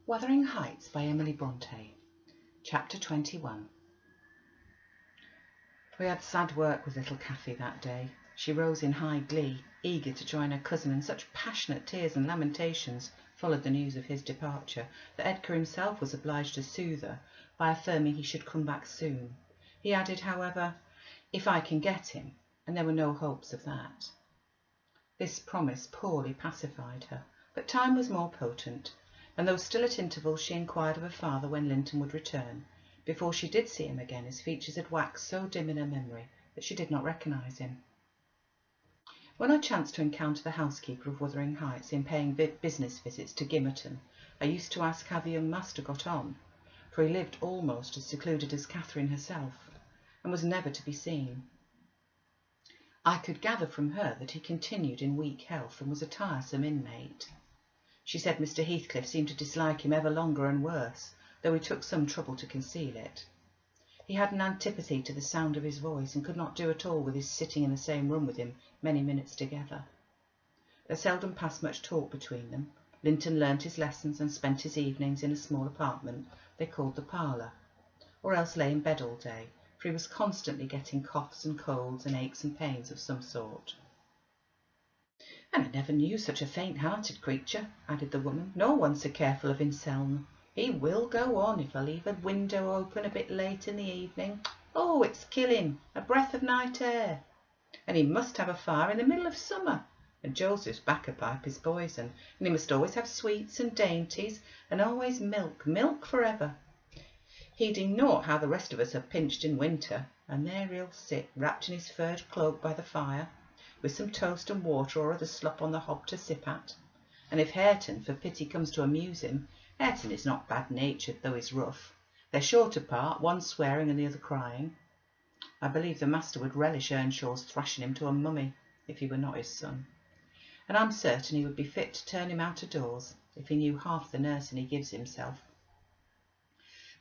Wuthering Heights by Emily Bronte. Chapter 21. We had sad work with little Cathy that day. She rose in high glee, eager to join her cousin, and such passionate tears and lamentations followed the news of his departure that Edgar himself was obliged to soothe her by affirming he should come back soon. He added, however, "if I can get him," and there were no hopes of that. This promise poorly pacified her, but time was more potent, and though still at intervals she inquired of her father when Linton would return, before she did see him again his features had waxed so dim in her memory that she did not recognise him. When I chanced to encounter the housekeeper of Wuthering Heights in paying business visits to Gimmerton, I used to ask how the young master got on, for he lived almost as secluded as Catherine herself, and was never to be seen. I could gather from her that he continued in weak health and was a tiresome inmate. She said Mr. Heathcliff seemed to dislike him ever longer and worse, though he took some trouble to conceal it. He had an antipathy to the sound of his voice, and could not do at all with his sitting in the same room with him many minutes together. There seldom passed much talk between them. Linton learnt his lessons and spent his evenings in a small apartment they called the parlour, or else lay in bed all day, for he was constantly getting coughs and colds and aches and pains of some sort. "And I never knew such a faint-hearted creature," added the woman, "nor one so careful of himself. He will go on if I leave a window open a bit late in the evening. Oh, it's killing, a breath of night air. And he must have a fire in the middle of summer, and Joseph's bacca pipe is poison, and he must always have sweets and dainties, and always milk forever, heeding naught how the rest of us are pinched in winter. And there he'll sit, wrapped in his furred cloak by the fire, with some toast and water or other slop on the hob to sip at. And if Hareton for pity comes to amuse him, Hareton is not bad-natured, though he's rough. They're short apart, one swearing and the other crying. I believe the master would relish Earnshaw's thrashing him to a mummy, if he were not his son. And I'm certain he would be fit to turn him out of doors, if he knew half the nursing he gives himself.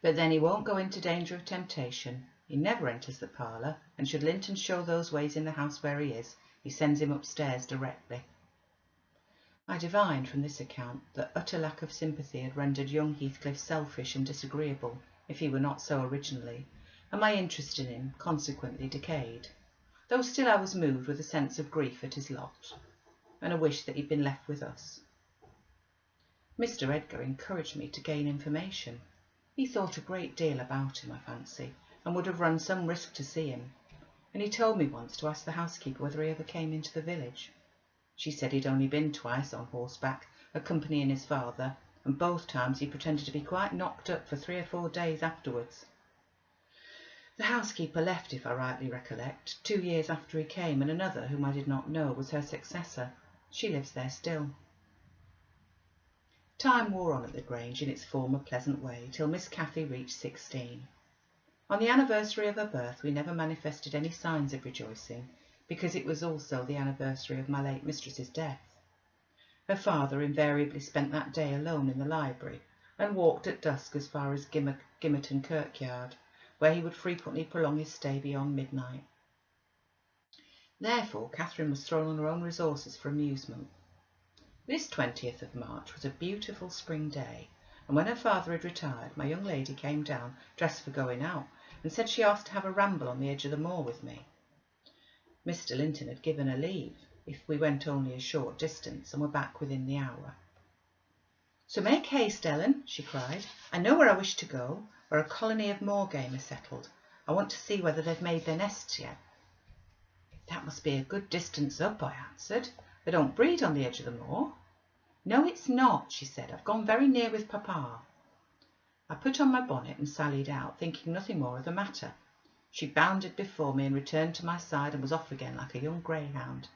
But then he won't go into danger of temptation. He never enters the parlour, and should Linton show those ways in the house where he is, he sends him upstairs directly." I divined from this account that utter lack of sympathy had rendered young Heathcliff selfish and disagreeable, if he were not so originally, and my interest in him consequently decayed, though still I was moved with a sense of grief at his lot, and a wish that he'd been left with us. Mr. Edgar encouraged me to gain information. He thought a great deal about him, I fancy, and would have run some risk to see him, and he told me once to ask the housekeeper whether he ever came into the village. She said he'd only been twice on horseback, accompanying his father, and both times he pretended to be quite knocked up for 3 or 4 days afterwards. The housekeeper left, if I rightly recollect, 2 years after he came, and another, whom I did not know, was her successor. She lives there still. Time wore on at the Grange in its former pleasant way, till Miss Cathy reached 16. On the anniversary of her birth we never manifested any signs of rejoicing, because it was also the anniversary of my late mistress's death. Her father invariably spent that day alone in the library, and walked at dusk as far as Gimmerton kirkyard, where he would frequently prolong his stay beyond midnight. Therefore Catherine was thrown on her own resources for amusement. This 20th of March was a beautiful spring day, and when her father had retired, my young lady came down, dressed for going out, and said she asked to have a ramble on the edge of the moor with me. Mr. Linton had given her leave, if we went only a short distance, and were back within the hour. "So make haste, Ellen," she cried. "I know where I wish to go, where a colony of moor game are settled. I want to see whether they've made their nests yet." "That must be a good distance up," I answered. "They don't breed on the edge of the moor." "No, it's not," she said. "I've gone very near with Papa." I put on my bonnet and sallied out, thinking nothing more of the matter. She bounded before me and returned to my side and was off again like a young greyhound,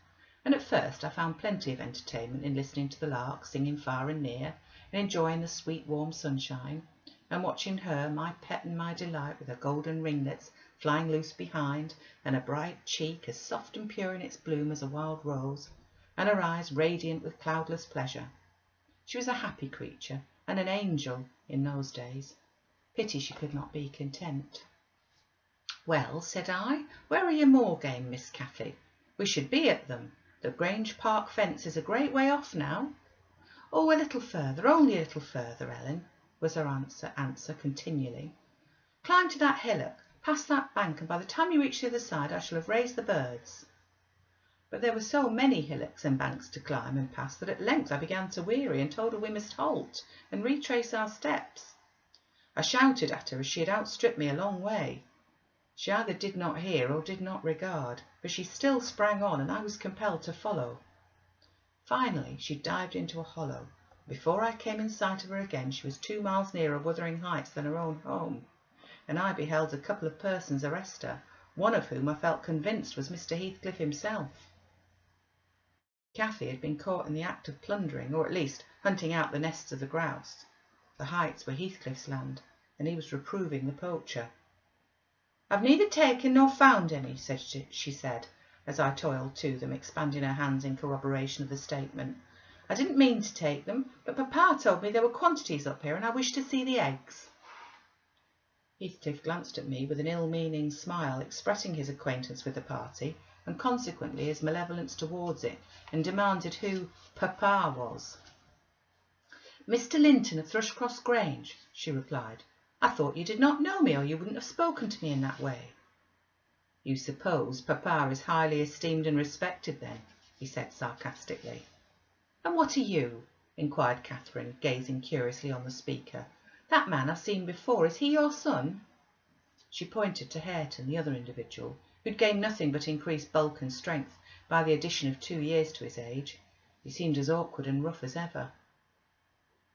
and at first I found plenty of entertainment in listening to the lark singing far and near, and enjoying the sweet warm sunshine, and watching her, my pet and my delight, with her golden ringlets flying loose behind, and a bright cheek as soft and pure in its bloom as a wild rose, and her eyes radiant with cloudless pleasure. She was a happy creature, and an angel in those days. Pity she could not be content. "Well," said I, "where are your moor game, Miss Cathy? We should be at them. The Grange Park fence is a great way off now." "Oh, a little further, only a little further, Ellen. was her answer continually. Climb to that hillock, past that bank, and by the time you reach the other side I shall have raised the birds. But there were so many hillocks and banks to climb and pass that at length I began to weary and told her we must halt and retrace our steps. I shouted at her as she had outstripped me a long way. She either did not hear or did not regard, but she still sprang on, and I was compelled to follow. Finally she dived into a hollow. Before I came in sight of her again she was 2 miles nearer Wuthering Heights than her own home, and I beheld a couple of persons arrest her, one of whom I felt convinced was Mr. Heathcliff himself. Cathy had been caught in the act of plundering, or at least hunting out the nests of the grouse. The Heights were Heathcliff's land, and he was reproving the poacher. I've neither taken nor found any, she said, as I toiled to them, expanding her hands in corroboration of the statement. I didn't mean to take them, but Papa told me there were quantities up here, and I wished to see the eggs. Heathcliff glanced at me with an ill-meaning smile, expressing his acquaintance with the party, and consequently his malevolence towards it, and demanded who Papa was. Mr. Linton of Thrushcross Grange, she replied. I thought you did not know me, or you wouldn't have spoken to me in that way. You suppose Papa is highly esteemed and respected, then? He said sarcastically. And what are you? Inquired Catherine, gazing curiously on the speaker. That man I've seen before, is he your son? She pointed to Hareton, the other individual, who'd gained nothing but increased bulk and strength by the addition of 2 years to his age. He seemed as awkward and rough as ever.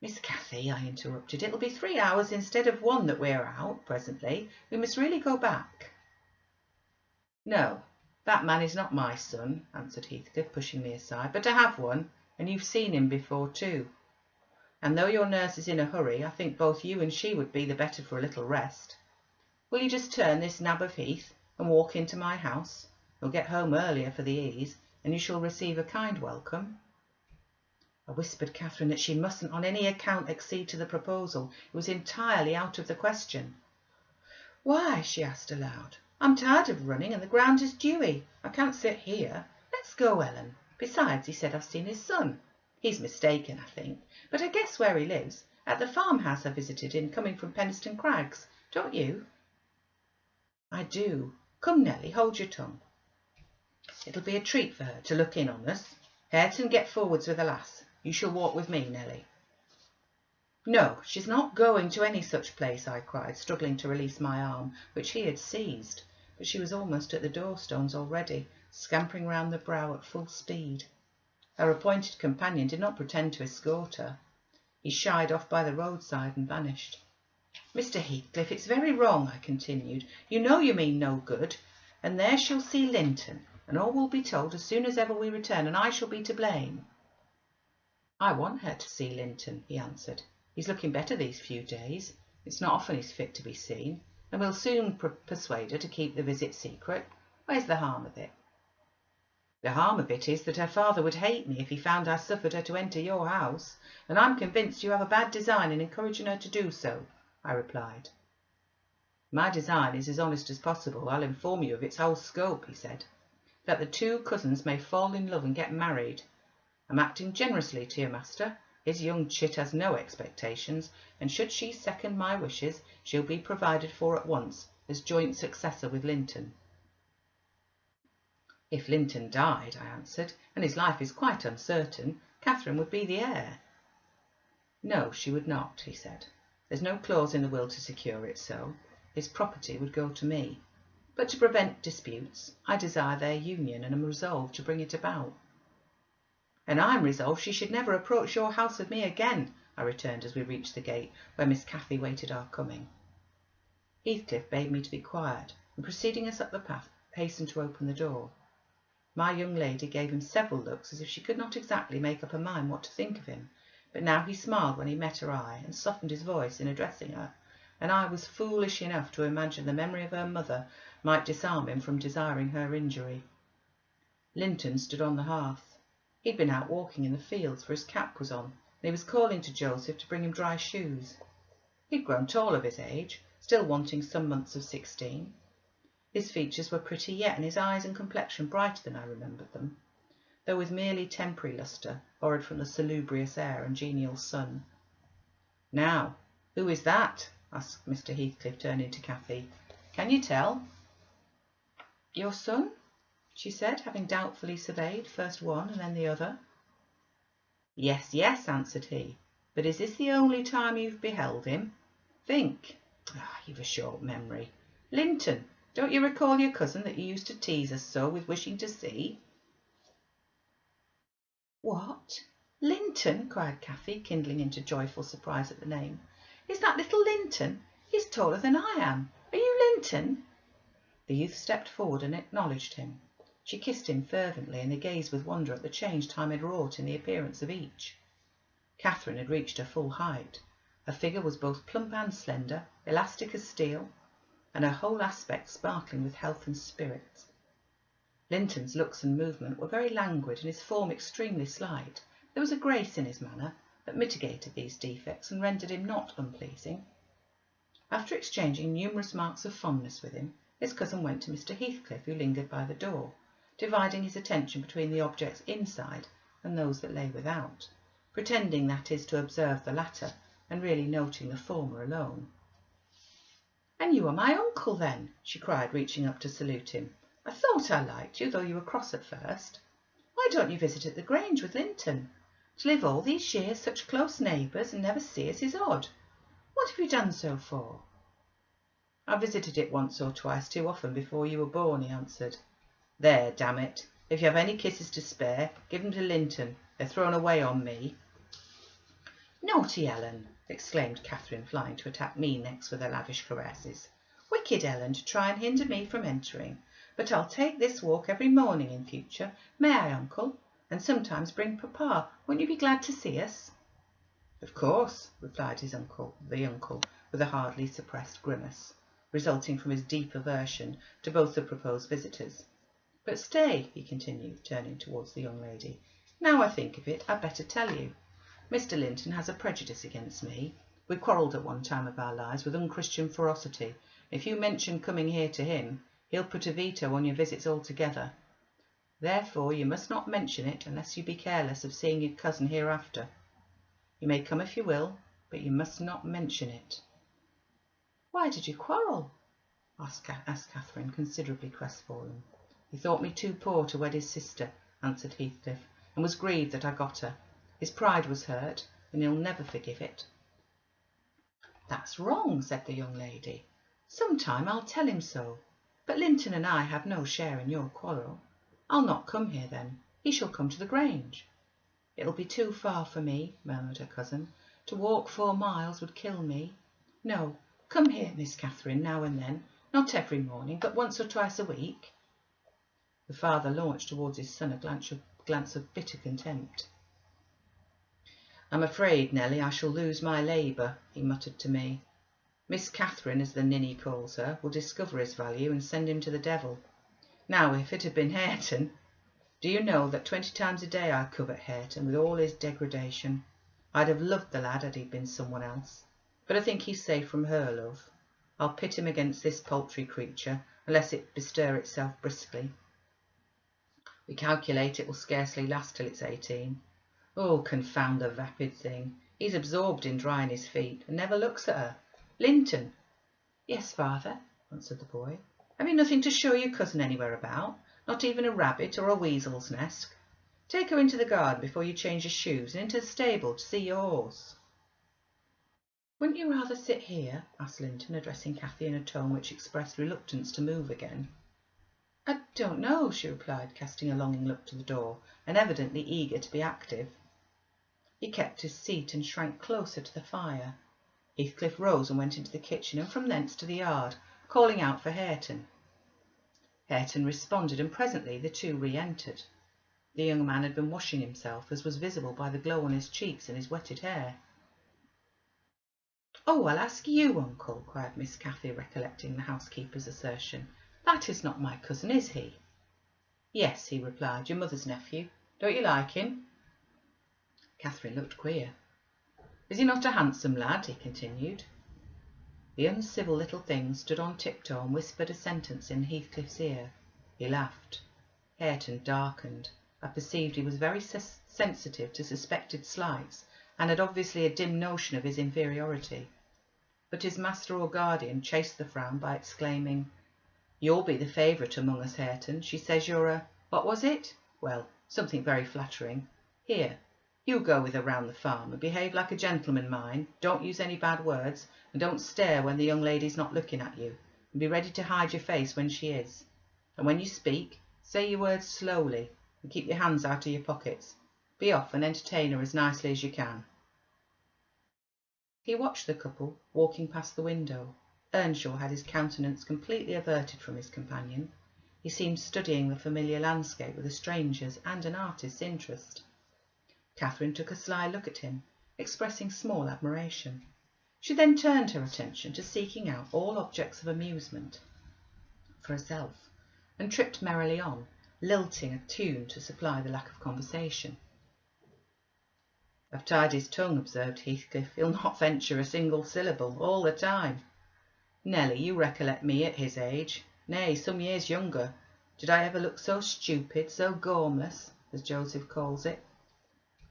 Miss Cathy, I interrupted, it'll be 3 hours instead of 1 that we're out presently. We must really go back. No, that man is not my son, answered Heathcliff, pushing me aside, but I have one, and you've seen him before too. And though your nurse is in a hurry, I think both you and she would be the better for a little rest. Will you just turn this nab of heath and walk into my house? You'll get home earlier for the ease, and you shall receive a kind welcome. I whispered Catherine that she mustn't on any account accede to the proposal. It was entirely out of the question. Why? She asked aloud. I'm tired of running, and the ground is dewy. I can't sit here. Let's go, Ellen. Besides, he said I've seen his son. He's mistaken, I think, but I guess where he lives, at the farmhouse I visited in coming from Penistone Crags. Don't you? I do. Come, Nelly, hold your tongue. It'll be a treat for her to look in on us. Hareton, get forwards with the lass. You shall walk with me, Nelly. No, she's not going to any such place, I cried, struggling to release my arm, which he had seized, but she was almost at the door-stones already, scampering round the brow at full speed. Her appointed companion did not pretend to escort her. He shied off by the roadside and vanished. Mr. Heathcliff, it's very wrong, I continued. You know you mean no good, and there she'll see Linton, and all will be told as soon as ever we return, and I shall be to blame. I want her to see Linton, he answered. He's looking better these few days. It's not often he's fit to be seen, and we'll soon persuade her to keep the visit secret. Where's the harm of it? The harm of it is that her father would hate me if he found I suffered her to enter your house, and I'm convinced you have a bad design in encouraging her to do so, I replied. My design is as honest as possible. I'll inform you of its whole scope, he said. That the 2 cousins may fall in love and get married. I'm acting generously to your master. His young chit has no expectations, and should she second my wishes, she'll be provided for at once as joint successor with Linton. If Linton died, I answered, and his life is quite uncertain, Catherine would be the heir. No, she would not, he said. There's no clause in the will to secure it so. His property would go to me. But to prevent disputes, I desire their union, and am resolved to bring it about. And I'm resolved she should never approach your house with me again, I returned as we reached the gate, where Miss Cathy waited our coming. Heathcliff bade me to be quiet, and preceding us up the path, hastened to open the door. My young lady gave him several looks, as if she could not exactly make up her mind what to think of him, but now he smiled when he met her eye, and softened his voice in addressing her, and I was foolish enough to imagine the memory of her mother might disarm him from desiring her injury. Linton stood on the hearth. He'd been out walking in the fields, for his cap was on, and he was calling to Joseph to bring him dry shoes. He'd grown tall of his age, still wanting some months of 16. His features were pretty yet, and his eyes and complexion brighter than I remembered them, though with merely temporary lustre, borrowed from the salubrious air and genial sun. Now, "Who is that?" asked Mr. Heathcliff, turning to Cathy. "Can you tell?" "Your son?" she said, having doubtfully surveyed first one and then the other. "Yes, yes," answered he. "But is this the only time you've beheld him? Think. You've a short memory. Linton, don't you recall your cousin that you used to tease us so with wishing to see?" "What? Linton?" cried Cathy, kindling into joyful surprise at the name. "Is that little Linton? He's taller than I am. Are you Linton?" The youth stepped forward and acknowledged him. She kissed him fervently, and they gazed with wonder at the change time had wrought in the appearance of each. Catherine had reached her full height. Her figure was both plump and slender, elastic as steel, and her whole aspect sparkling with health and spirits. Linton's looks and movement were very languid, and his form extremely slight. There was a grace in his manner that mitigated these defects and rendered him not unpleasing. After exchanging numerous marks of fondness with him, his cousin went to Mr. Heathcliff, who lingered by the door, dividing his attention between the objects inside and those that lay without, pretending, that is, to observe the latter, and really noting the former alone. "And you are my uncle, then?" she cried, reaching up to salute him. "I thought I liked you, though you were cross at first. Why don't you visit at the Grange with Linton? To live all these years such close neighbours and never see us is odd. What have you done so for?" "I visited it once or twice too often before you were born," he answered. "There, damn it, if you have any kisses to spare, give them to Linton. They're thrown away on me." "Naughty Ellen!" exclaimed Catherine, flying to attack me next with her lavish caresses. "Wicked Ellen, to try and hinder me from entering. But I'll take this walk every morning in future. May I, uncle? And sometimes bring papa. Won't you be glad to see us?" "Of course," replied the uncle, with a hardly suppressed grimace, resulting from his deep aversion to both the proposed visitors. "But stay," he continued, turning towards the young lady. "Now I think of it, I'd better tell you. Mr. Linton has a prejudice against me. We quarrelled at one time of our lives with unchristian ferocity. If you mention coming here to him, he'll put a veto on your visits altogether. Therefore you must not mention it unless you be careless of seeing your cousin hereafter. You may come if you will, but you must not mention it." "Why did you quarrel?" asked Catherine, considerably crestfallen. "He thought me too poor to wed his sister," answered Heathcliff, "and was grieved that I got her. His pride was hurt, and he'll never forgive it." "That's wrong," said the young lady. "Some time I'll tell him so. But Linton and I have no share in your quarrel. I'll not come here then. He shall come to the Grange." "It'll be too far for me," murmured her cousin. "To walk 4 miles would kill me. No, come here, Miss Catherine, now and then, not every morning, but once or twice a week." The father launched towards his son a glance of bitter contempt. "I'm afraid, Nelly, I shall lose my labour," he muttered to me. "Miss Catherine, as the ninny calls her, will discover his value and send him to the devil. Now, if it had been Hareton, do you know that 20 times a day I covet Hareton with all his degradation? I'd have loved the lad had he been someone else, but I think he's safe from her love. I'll pit him against this paltry creature, unless it bestir itself briskly. We calculate it will scarcely last till it's 18. Oh, confound the vapid thing! He's absorbed in drying his feet, and never looks at her. Linton!" "Yes, father," answered the boy. "Have you nothing to show your cousin anywhere about? Not even a rabbit or a weasel's nest? Take her into the garden before you change your shoes, and into the stable to see your horse." "Wouldn't you rather sit here?" asked Linton, addressing Cathy in a tone which expressed reluctance to move again. "I don't know," she replied, casting a longing look to the door, and evidently eager to be active. He kept his seat and shrank closer to the fire. Heathcliff rose and went into the kitchen, and from thence to the yard, calling out for Hareton. Hareton responded, and presently the two re-entered. The young man had been washing himself, as was visible by the glow on his cheeks and his wetted hair. "Oh, I'll ask you, uncle," cried Miss Cathy, recollecting the housekeeper's assertion. "That is not my cousin, is he?" "Yes," he replied, "your mother's nephew. Don't you like him?" Catherine looked queer. "Is he not a handsome lad?" he continued. The uncivil little thing stood on tiptoe and whispered a sentence in Heathcliff's ear. He laughed. Hareton darkened. I perceived he was very sensitive to suspected slights, and had obviously a dim notion of his inferiority. but his master or guardian chased the frown by exclaiming, "You'll be the favourite among us, Hareton. She says you're a— what was it? Well, something very flattering. Here, you go with her round the farm and behave like a gentleman, mind. Don't use any bad words, and don't stare when the young lady's not looking at you, and be ready to hide your face when she is. And when you speak, say your words slowly, and keep your hands out of your pockets. Be off and entertain her as nicely as you can." He watched the couple walking past the window. Earnshaw had his countenance completely averted from his companion. He seemed studying the familiar landscape with a stranger's and an artist's interest. Catherine took a sly look at him, expressing small admiration. She then turned her attention to seeking out all objects of amusement for herself, and tripped merrily on, lilting a tune to supply the lack of conversation. "I've tied his tongue," observed Heathcliff. "He'll not venture a single syllable all the time. Nelly, you recollect me at his age, nay, some years younger. Did I ever look so stupid, so gormless, as Joseph calls it?"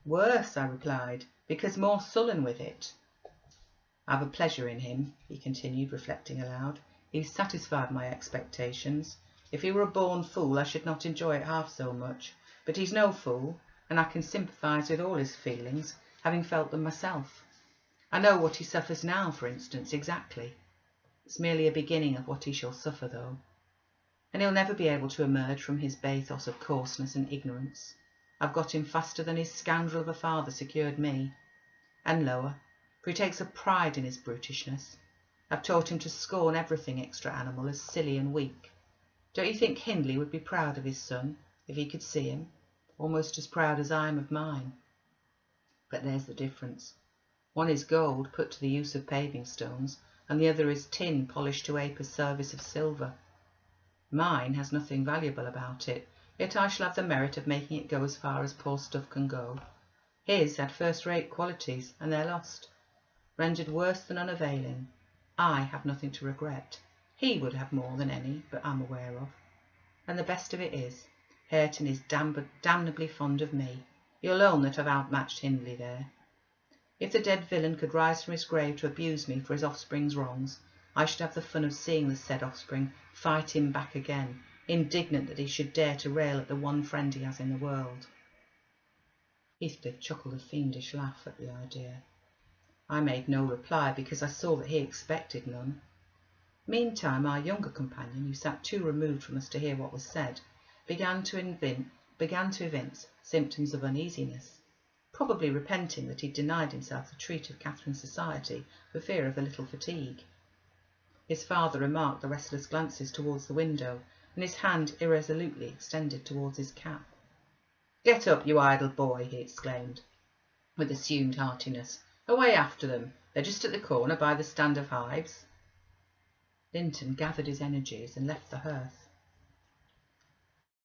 "Worse," I replied, "because more sullen with it. I've a pleasure in him," he continued, reflecting aloud. "He's satisfied my expectations. If he were a born fool, I should not enjoy it half so much. But he's no fool, and I can sympathise with all his feelings, having felt them myself. I know what he suffers now, for instance, exactly. It's merely a beginning of what he shall suffer, though. And he'll never be able to emerge from his bathos of coarseness and ignorance. I've got him faster than his scoundrel of a father secured me, and lower, for he takes a pride in his brutishness. I've taught him to scorn everything extra-animal as silly and weak. Don't you think Hindley would be proud of his son, if he could see him? Almost as proud as I am of mine. But there's the difference. One is gold put to the use of paving stones, and the other is tin polished to ape a service of silver. Mine has nothing valuable about it, yet I shall have the merit of making it go as far as poor stuff can go. His had first-rate qualities, and they're lost, rendered worse than unavailing. I have nothing to regret. He would have more than any, but I'm aware of. And the best of it is, Hareton is damnably fond of me. You'll own that I've outmatched Hindley there. If the dead villain could rise from his grave to abuse me for his offspring's wrongs, I should have the fun of seeing the said offspring fight him back again, indignant that he should dare to rail at the one friend he has in the world." Heathcliff chuckled a fiendish laugh at the idea. I made no reply, because I saw that he expected none. Meantime, our younger companion, who sat too removed from us to hear what was said, began to evince symptoms of uneasiness, probably repenting that he had denied himself the treat of Catherine's society for fear of a little fatigue. His father remarked the restless glances towards the window, and his hand irresolutely extended towards his cap. "Get up, you idle boy," he exclaimed, with assumed heartiness. "Away after them. They're just at the corner by the stand of hives." Linton gathered his energies and left the hearth.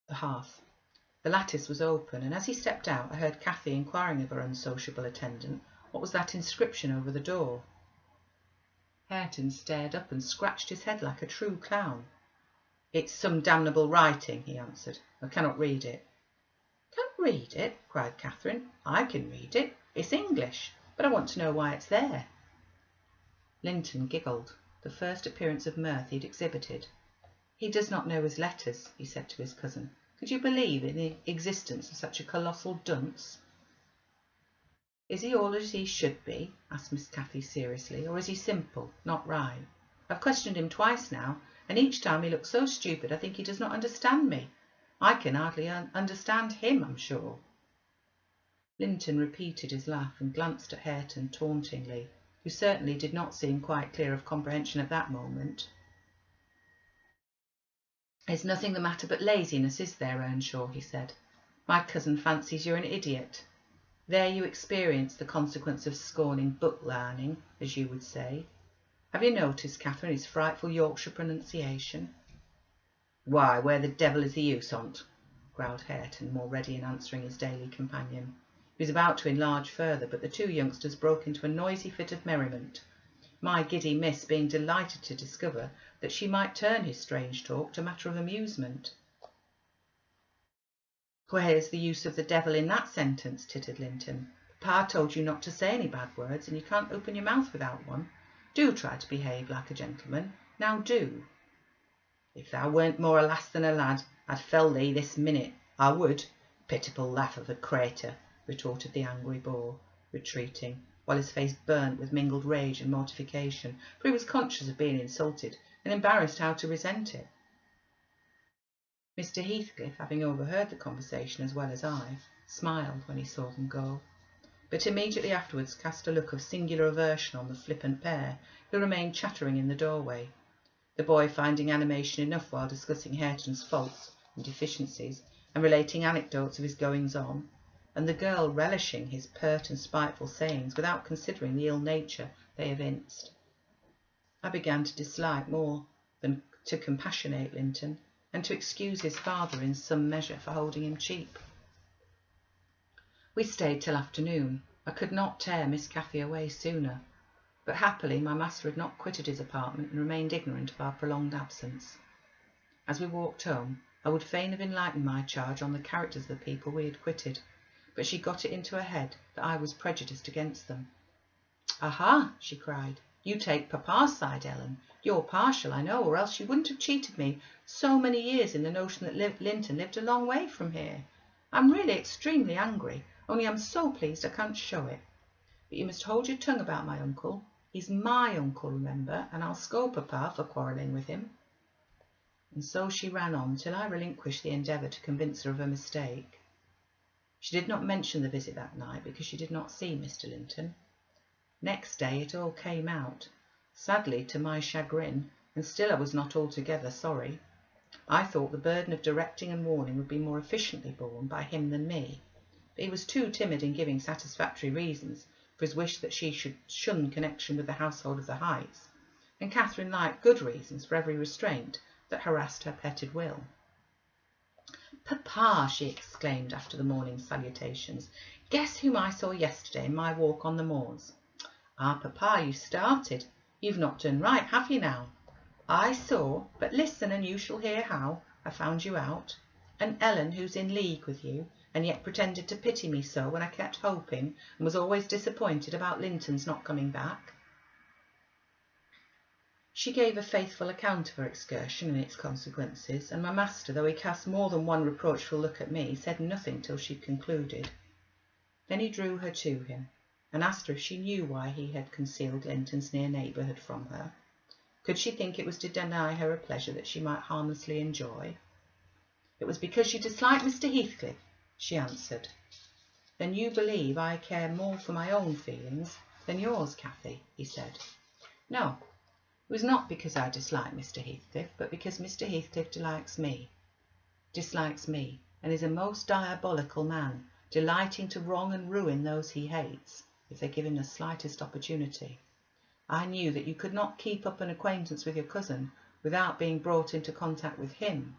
The lattice was open, and as he stepped out I heard Cathy inquiring of her unsociable attendant what was that inscription over the door. Hareton stared up and scratched his head like a true clown. "It's some damnable writing," he answered. "I cannot read it." "Can't read it?" cried Catherine. "I can read it. It's English, but I want to know why it's there." Linton giggled, the first appearance of mirth he had exhibited. "He does not know his letters," he said to his cousin. "Could you believe in the existence of such a colossal dunce?" "Is he all as he should be?" asked Miss Cathy seriously, "or is he simple, not right? I've questioned him twice now, and each time he looks so stupid I think he does not understand me. I can hardly understand him, I'm sure." Linton repeated his laugh and glanced at Hareton tauntingly, who certainly did not seem quite clear of comprehension at that moment. "There's nothing the matter but laziness, is there, Earnshaw?" he said. "My cousin fancies you're an idiot. There you experience the consequence of scorning book-learning, as you would say. Have you noticed, Catherine, his frightful Yorkshire pronunciation?" "Why, where the devil is the use on't?" growled Hareton, more ready in answering his daily companion. He was about to enlarge further, but the two youngsters broke into a noisy fit of merriment, my giddy miss being delighted to discover that she might turn his strange talk to matter of amusement. "Where's the use of the devil in that sentence?" tittered Linton. "Papa told you not to say any bad words, and you can't open your mouth without one. Do try to behave like a gentleman. Now do." "If thou weren't more a lass than a lad, I'd fell thee this minute, I would. Pitiful laugh of a crater," retorted the angry boor, retreating, while his face burnt with mingled rage and mortification, for he was conscious of being insulted and embarrassed how to resent it. Mr. Heathcliff, having overheard the conversation as well as I, smiled when he saw them go, but immediately afterwards cast a look of singular aversion on the flippant pair, who remained chattering in the doorway, the boy finding animation enough while discussing Hareton's faults and deficiencies and relating anecdotes of his goings-on, and the girl relishing his pert and spiteful sayings without considering the ill nature they evinced. I began to dislike more than to compassionate Linton, and to excuse his father in some measure for holding him cheap. We stayed till afternoon. I could not tear Miss Cathy away sooner, but happily my master had not quitted his apartment and remained ignorant of our prolonged absence. As we walked home, I would fain have enlightened my charge on the characters of the people we had quitted, but she got it into her head that I was prejudiced against them. "Aha!" she cried. "You take papa's side, Ellen. You're partial, I know, or else you wouldn't have cheated me so many years in the notion that Linton lived a long way from here. I'm really extremely angry, only I'm so pleased I can't show it. But you must hold your tongue about my uncle. He's my uncle, remember, and I'll scold papa for quarrelling with him." And so she ran on till I relinquished the endeavour to convince her of her mistake. She did not mention the visit that night because she did not see Mr. Linton. Next day it all came out, sadly to my chagrin, and still I was not altogether sorry. I thought the burden of directing and warning would be more efficiently borne by him than me, but he was too timid in giving satisfactory reasons for his wish that she should shun connection with the household of the Heights, and Catherine liked good reasons for every restraint that harassed her petted will. "Papa," she exclaimed after the morning's salutations, "guess whom I saw yesterday in my walk on the moors." "Ah, papa, you started. You've not done right, have you now?" "I saw, but listen and you shall hear how I found you out. An Ellen who's in league with you, and yet pretended to pity me so when I kept hoping and was always disappointed about Linton's not coming back." She gave a faithful account of her excursion and its consequences, and my master, though he cast more than one reproachful look at me, said nothing till she concluded. Then he drew her to him, and asked her if she knew why he had concealed Linton's near neighbourhood from her. Could she think it was to deny her a pleasure that she might harmlessly enjoy? "It was because you disliked Mr. Heathcliff," she answered. "Then you believe I care more for my own feelings than yours, Cathy," he said. "No, it was not because I dislike Mr. Heathcliff, but because Mr. Heathcliff dislikes me, and is a most diabolical man, delighting to wrong and ruin those he hates, if they give him the slightest opportunity. I knew that you could not keep up an acquaintance with your cousin without being brought into contact with him,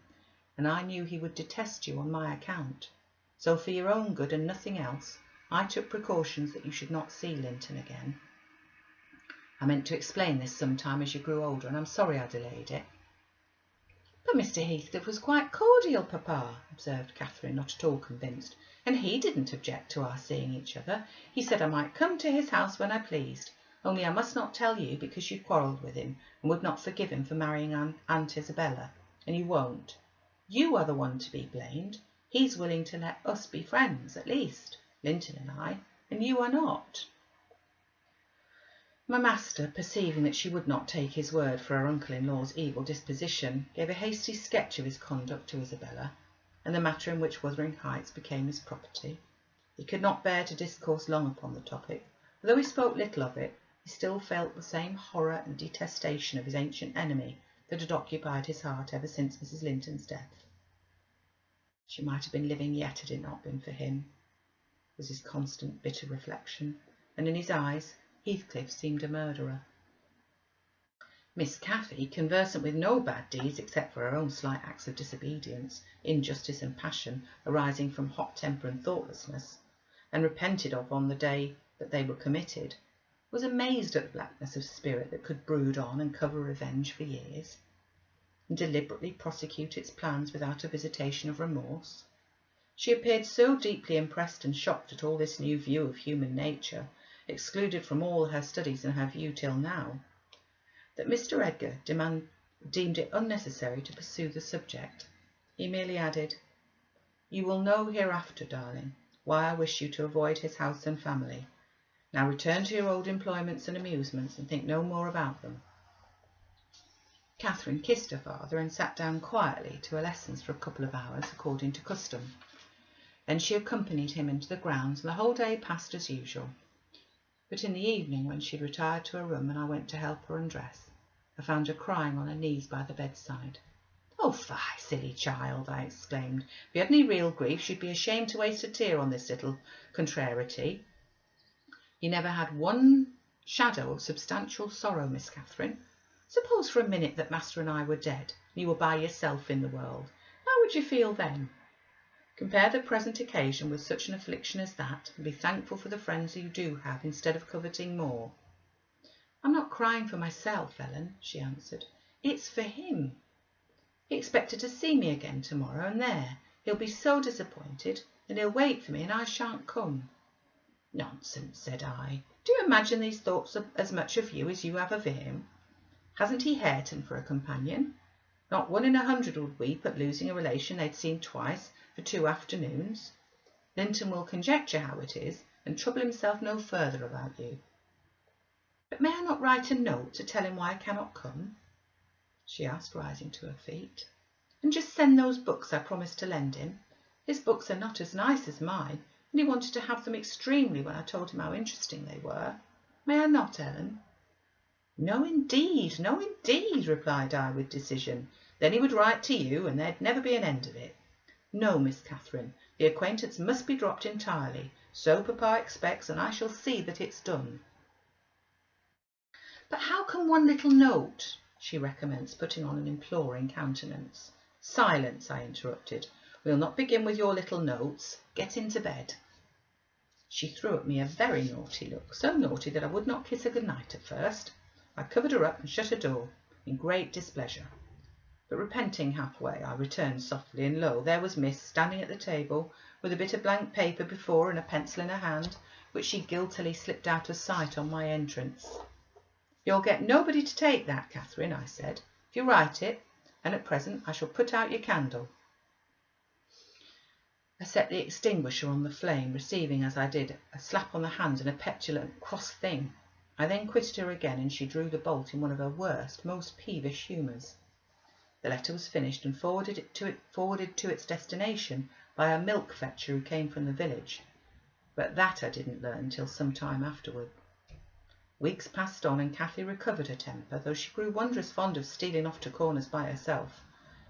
and I knew he would detest you on my account. So for your own good and nothing else, I took precautions that you should not see Linton again. I meant to explain this some time as you grew older, and I'm sorry I delayed it." "But Mr. Heathcliff was quite cordial, papa," observed Catherine, not at all convinced, "and he didn't object to our seeing each other. He said I might come to his house when I pleased, only I must not tell you because you quarrelled with him and would not forgive him for marrying Aunt Isabella, and you won't. You are the one to be blamed. He's willing to let us be friends, at least, Linton and I, and you are not." My master, perceiving that she would not take his word for her uncle-in-law's evil disposition, gave a hasty sketch of his conduct to Isabella, and the matter in which Wuthering Heights became his property. He could not bear to discourse long upon the topic, for though he spoke little of it, he still felt the same horror and detestation of his ancient enemy that had occupied his heart ever since Mrs. Linton's death. She might have been living yet had it not been for him, was his constant bitter reflection, and in his eyes Heathcliff seemed a murderer. Miss Cathy, conversant with no bad deeds except for her own slight acts of disobedience, injustice and passion arising from hot temper and thoughtlessness, and repented of on the day that they were committed, was amazed at the blackness of spirit that could brood on and cover revenge for years, and deliberately prosecute its plans without a visitation of remorse. She appeared so deeply impressed and shocked at all this new view of human nature, excluded from all her studies and her view till now, that Mr. Edgar deemed it unnecessary to pursue the subject. He merely added, "You will know hereafter, darling, why I wish you to avoid his house and family. Now return to your old employments and amusements, and think no more about them." Catherine kissed her father and sat down quietly to her lessons for a couple of hours, according to custom. Then she accompanied him into the grounds, and the whole day passed as usual. But in the evening, when she had retired to her room and I went to help her undress, I found her crying on her knees by the bedside. "Oh, fie, silly child!" I exclaimed. "If you had any real grief, you'd be ashamed to waste a tear on this little contrariety. You never had one shadow of substantial sorrow, Miss Catherine. Suppose for a minute that Master and I were dead, and you were by yourself in the world. How would you feel then? Compare the present occasion with such an affliction as that, and be thankful for the friends you do have, instead of coveting more." "I'm not crying for myself, Ellen," she answered. "It's for him. He expected to see me again tomorrow, and there, he'll be so disappointed, and he'll wait for me, and I shan't come." "Nonsense," said I. "Do you imagine these thoughts are as much of you as you have of him? Hasn't he Hareton for a companion? Not 1 in 100 would weep at losing a relation they'd seen twice for 2 afternoons. Linton will conjecture how it is, and trouble himself no further about you." "But may I not write a note to tell him why I cannot come?" she asked, rising to her feet. "And just send those books I promised to lend him? His books are not as nice as mine, and he wanted to have them extremely when I told him how interesting they were. May I not, Ellen?" "No, indeed, no, indeed," replied I with decision. "Then he would write to you, and there'd never be an end of it. No, Miss Catherine, the acquaintance must be dropped entirely. So papa expects, and I shall see that it's done." "But how can one little note—" she recommenced, putting on an imploring countenance. "Silence," I interrupted. "We'll not begin with your little notes. Get into bed." She threw at me a very naughty look, so naughty that I would not kiss her good night at first. I covered her up and shut her door, in great displeasure. But repenting halfway, I returned softly, and lo, there was Miss standing at the table, with a bit of blank paper before her and a pencil in her hand, which she guiltily slipped out of sight on my entrance. "You'll get nobody to take that, Catherine," I said, "if you write it, and at present I shall put out your candle." I set the extinguisher on the flame, receiving, as I did, a slap on the hand and a petulant "cross thing." I then quitted her again, and she drew the bolt in one of her worst, most peevish humours. The letter was finished and forwarded to its destination by a milk fetcher who came from the village, but that I didn't learn till some time afterward. Weeks passed on, and Cathy recovered her temper, though she grew wondrous fond of stealing off to corners by herself,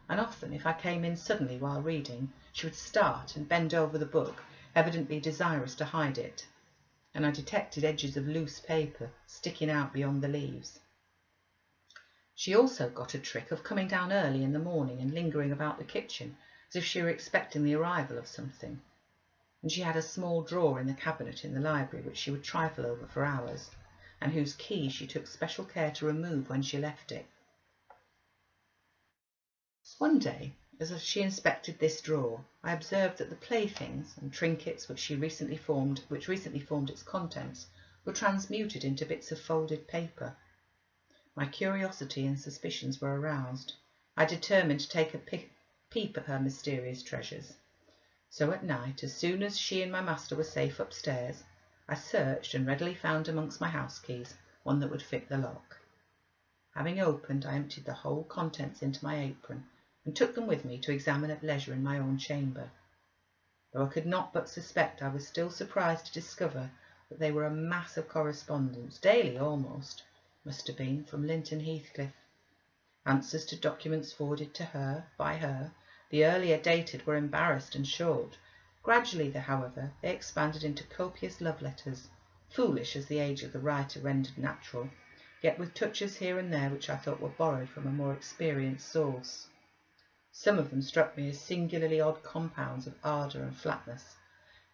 and often, if I came in suddenly while reading, she would start and bend over the book, evidently desirous to hide it, and I detected edges of loose paper sticking out beyond the leaves. She also got a trick of coming down early in the morning and lingering about the kitchen, as if she were expecting the arrival of something, and she had a small drawer in the cabinet in the library which she would trifle over for hours, and whose key she took special care to remove when she left it. One day, as she inspected this drawer, I observed that the playthings and trinkets which recently formed its contents were transmuted into bits of folded paper. My curiosity and suspicions were aroused. I determined to take a peep at her mysterious treasures. So at night, as soon as she and my master were safe upstairs, I searched and readily found amongst my house keys one that would fit the lock. Having opened, I emptied the whole contents into my apron, and took them with me to examine at leisure in my own chamber. Though I could not but suspect, I was still surprised to discover that they were a mass of correspondence, daily almost, must have been, from Linton and Heathcliff. Answers to documents forwarded to her, by her, the earlier dated, were embarrassed and short. Gradually, however, they expanded into copious love letters, foolish as the age of the writer rendered natural, yet with touches here and there which I thought were borrowed from a more experienced source. Some of them struck me as singularly odd compounds of ardour and flatness,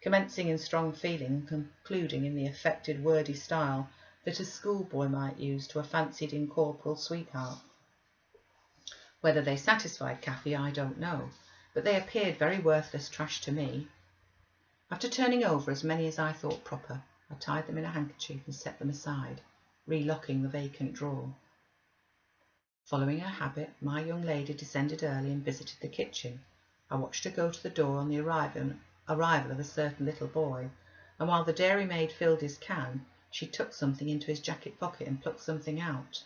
commencing in strong feeling and concluding in the affected wordy style that a schoolboy might use to a fancied incorporeal sweetheart. Whether they satisfied Cathy, I don't know, but they appeared very worthless trash to me. After turning over as many as I thought proper, I tied them in a handkerchief and set them aside, relocking the vacant drawer. Following her habit, my young lady descended early and visited the kitchen. I watched her go to the door on the arrival of a certain little boy, and while the dairymaid filled his can, she tucked something into his jacket pocket and plucked something out.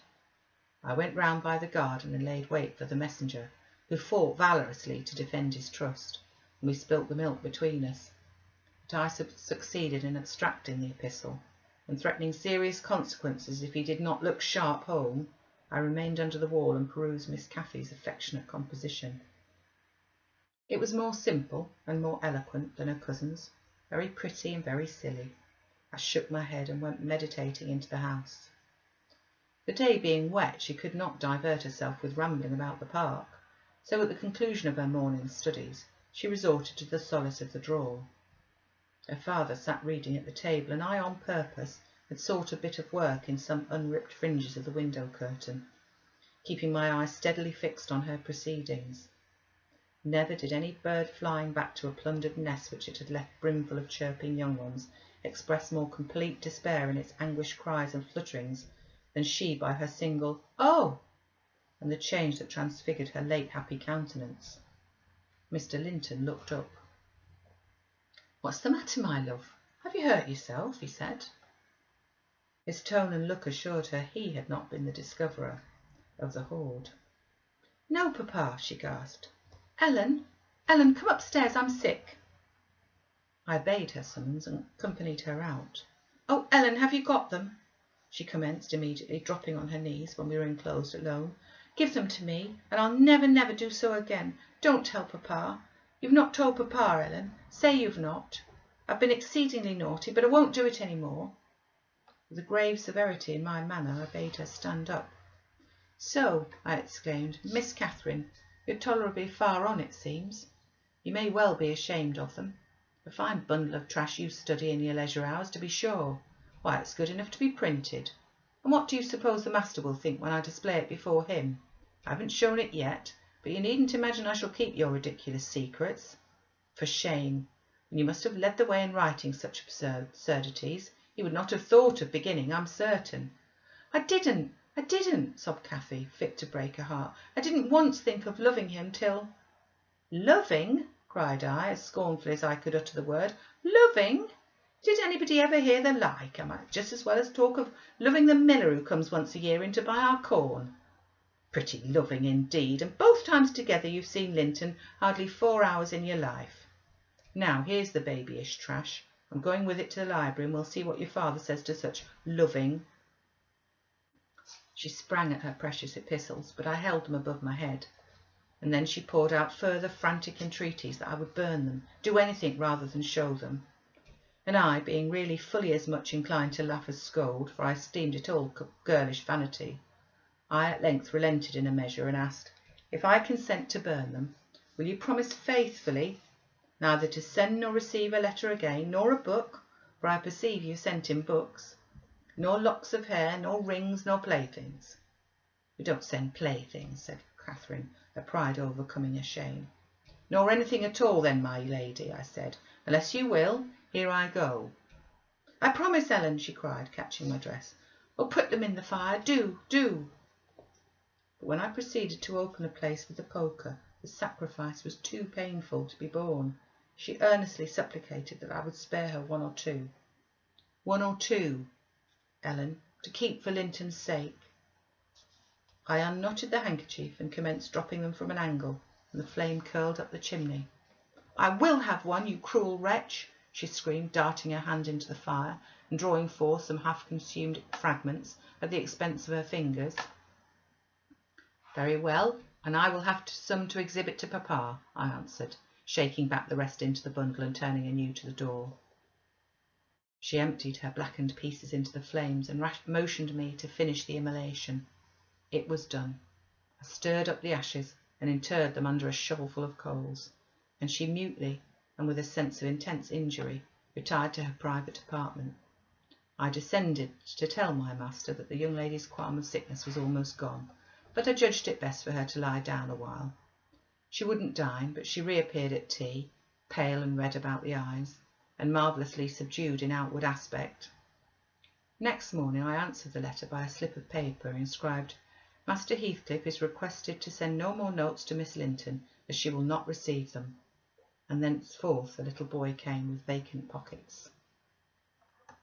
I went round by the garden and laid wait for the messenger, who fought valorously to defend his trust, and we spilt the milk between us. But I succeeded in abstracting the epistle, and threatening serious consequences if he did not look sharp home, I remained under the wall and perused Miss Cathy's affectionate composition. It was more simple and more eloquent than her cousin's, very pretty and very silly. I shook my head and went meditating into the house. The day being wet, she could not divert herself with rambling about the park, so at the conclusion of her morning's studies, she resorted to the solace of the drawer. Her father sat reading at the table, and I, on purpose, had sought a bit of work in some unripped fringes of the window curtain, keeping my eyes steadily fixed on her proceedings. Never did any bird flying back to a plundered nest which it had left brimful of chirping young ones express more complete despair in its anguished cries and flutterings than she by her single "Oh!" and the change that transfigured her late happy countenance. Mr. Linton looked up. "What's the matter, my love? Have you hurt yourself?" he said. His tone and look assured her he had not been the discoverer of the hoard. "No, papa," she gasped. Ellen, come upstairs, I'm sick." I obeyed her summons and accompanied her out. "Oh, Ellen, have you got them?" she commenced immediately, dropping on her knees when we were enclosed alone. "Give them to me, and I'll never do so again. Don't tell papa. You've not told papa, Ellen. Say you've not. I've been exceedingly naughty, but I won't do it any more." With a grave severity in my manner, I bade her stand up. "So," I exclaimed, "Miss Catherine, you're tolerably far on, it seems. You may well be ashamed of them. A fine bundle of trash you study in your leisure hours, to be sure. Why, it's good enough to be printed. And what do you suppose the master will think when I display it before him? I haven't shown it yet, but you needn't imagine I shall keep your ridiculous secrets. For shame! And you must have led the way in writing such absurdities. You would not have thought of beginning, I'm certain." I didn't, sobbed Cathy, fit to break her heart. "I didn't once think of loving him till—" "Loving?" cried I, as scornfully as I could utter the word. "Loving? Did anybody ever hear the like? I might just as well as talk of loving the miller who comes once a year in to buy our corn. Pretty loving indeed, and both times together you've seen Linton hardly 4 hours in your life. Now, here's the babyish trash. I'm going with it to the library, and we'll see what your father says to such loving." She sprang at her precious epistles, but I held them above my head, and then she poured out further frantic entreaties that I would burn them, do anything rather than show them. And I, being really fully as much inclined to laugh as scold, for I esteemed it all girlish vanity, I at length relented in a measure, and asked, "If I consent to burn them, will you promise faithfully neither to send nor receive a letter again, nor a book, for I perceive you sent him books, nor locks of hair, nor rings, nor playthings?" "We don't send playthings," said Catherine, her pride overcoming her shame. "Nor anything at all then, my lady," I said. "Unless you will, here I go." "I promise, Ellen," she cried, catching my dress. "Oh, put them in the fire, do!" But when I proceeded to open the place with the poker, the sacrifice was too painful to be borne. She earnestly supplicated that I would spare her one or two, Ellen, to keep for Linton's sake. I unknotted the handkerchief and commenced dropping them from an angle, and the flame curled up the chimney. "I will have one, you cruel wretch!" she screamed, darting her hand into the fire and drawing forth some half-consumed fragments at the expense of her fingers. "Very well, and I will have some to exhibit to papa," I answered, shaking back the rest into the bundle and turning anew to the door. She emptied her blackened pieces into the flames and motioned me to finish the immolation. It was done. I stirred up the ashes and interred them under a shovelful of coals, and she mutely, and with a sense of intense injury, retired to her private apartment. I descended to tell my master that the young lady's qualm of sickness was almost gone, but I judged it best for her to lie down a while. She wouldn't dine, but she reappeared at tea, pale and red about the eyes, and marvellously subdued in outward aspect. Next morning I answered the letter by a slip of paper inscribed, Master Heathcliff is requested to send no more notes to Miss Linton, as she will not receive them." And thenceforth the little boy came with vacant pockets.